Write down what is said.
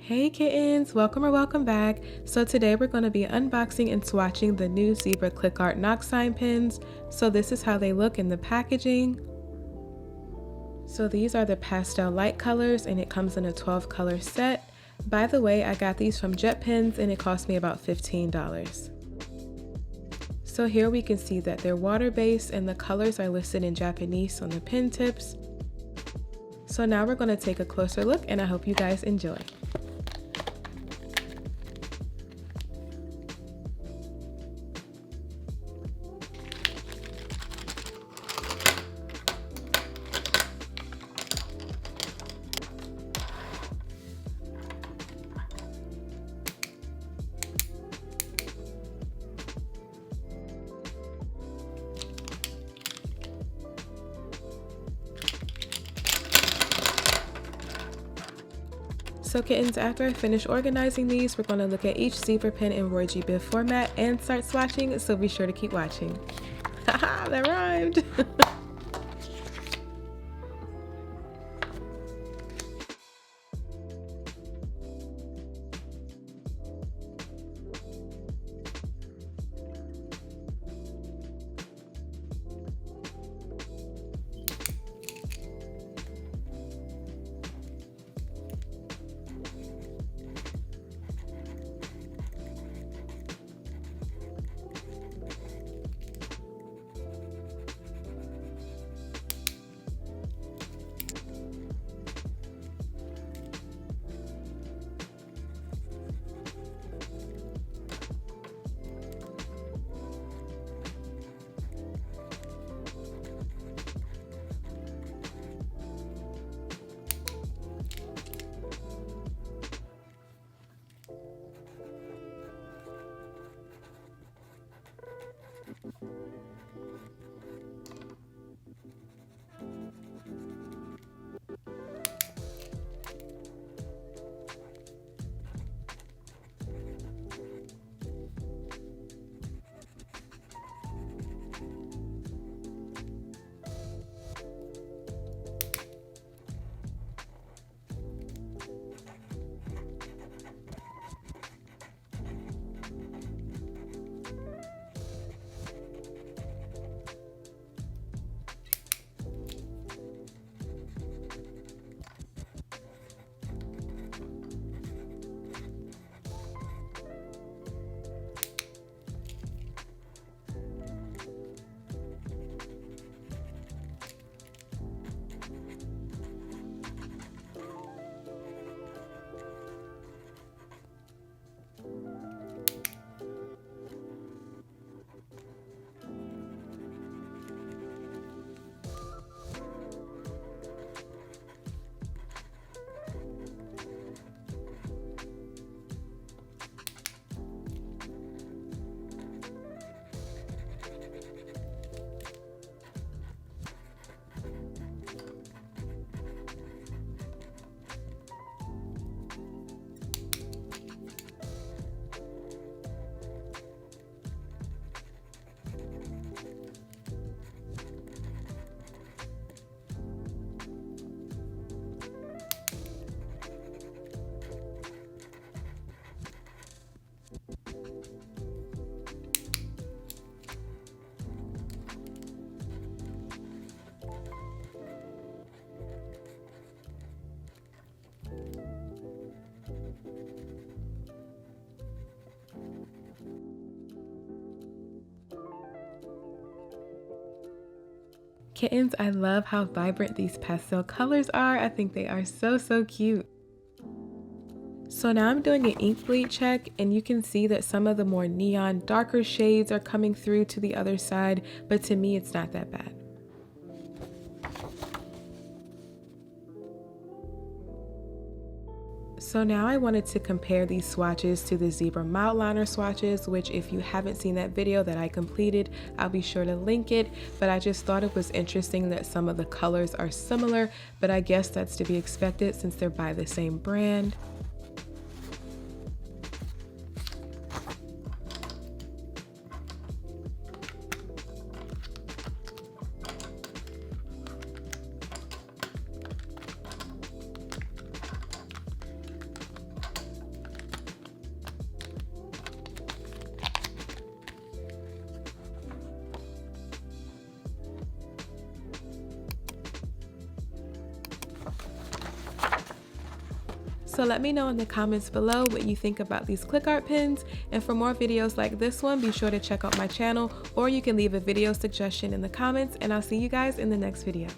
Hey kittens, welcome or welcome back. So today we're going to be unboxing and swatching the new Zebra Clickart knock sign pins. So this is how they look in the packaging. So these are the pastel light colors and it comes in a 12 color set. By the way, I got these from JetPens and it cost me about $15. So here we can see that they're water-based and the colors are listed in Japanese on the pin tips. So now we're going to take a closer look and I hope you guys enjoy. So kittens, after I finish organizing these, we're going to look at each zebra pin in Roy Bib format and start swatching, so be sure to keep watching. Haha, that rhymed! Kittens, I love how vibrant these pastel colors are. I think they are so cute. So now I'm doing an ink bleed check and you can see that some of the more neon darker shades are coming through to the other side, but to me it's not that bad. So now I wanted to compare these swatches to the Zebra Mildliner swatches, which if you haven't seen that video that I completed, I'll be sure to link it, but I just thought it was interesting that some of the colors are similar, but I guess that's to be expected since they're by the same brand. So let me know in the comments below what you think about these Clickart pins, and for more videos like this one, be sure to check out my channel, or you can leave a video suggestion in the comments, and I'll see you guys in the next video.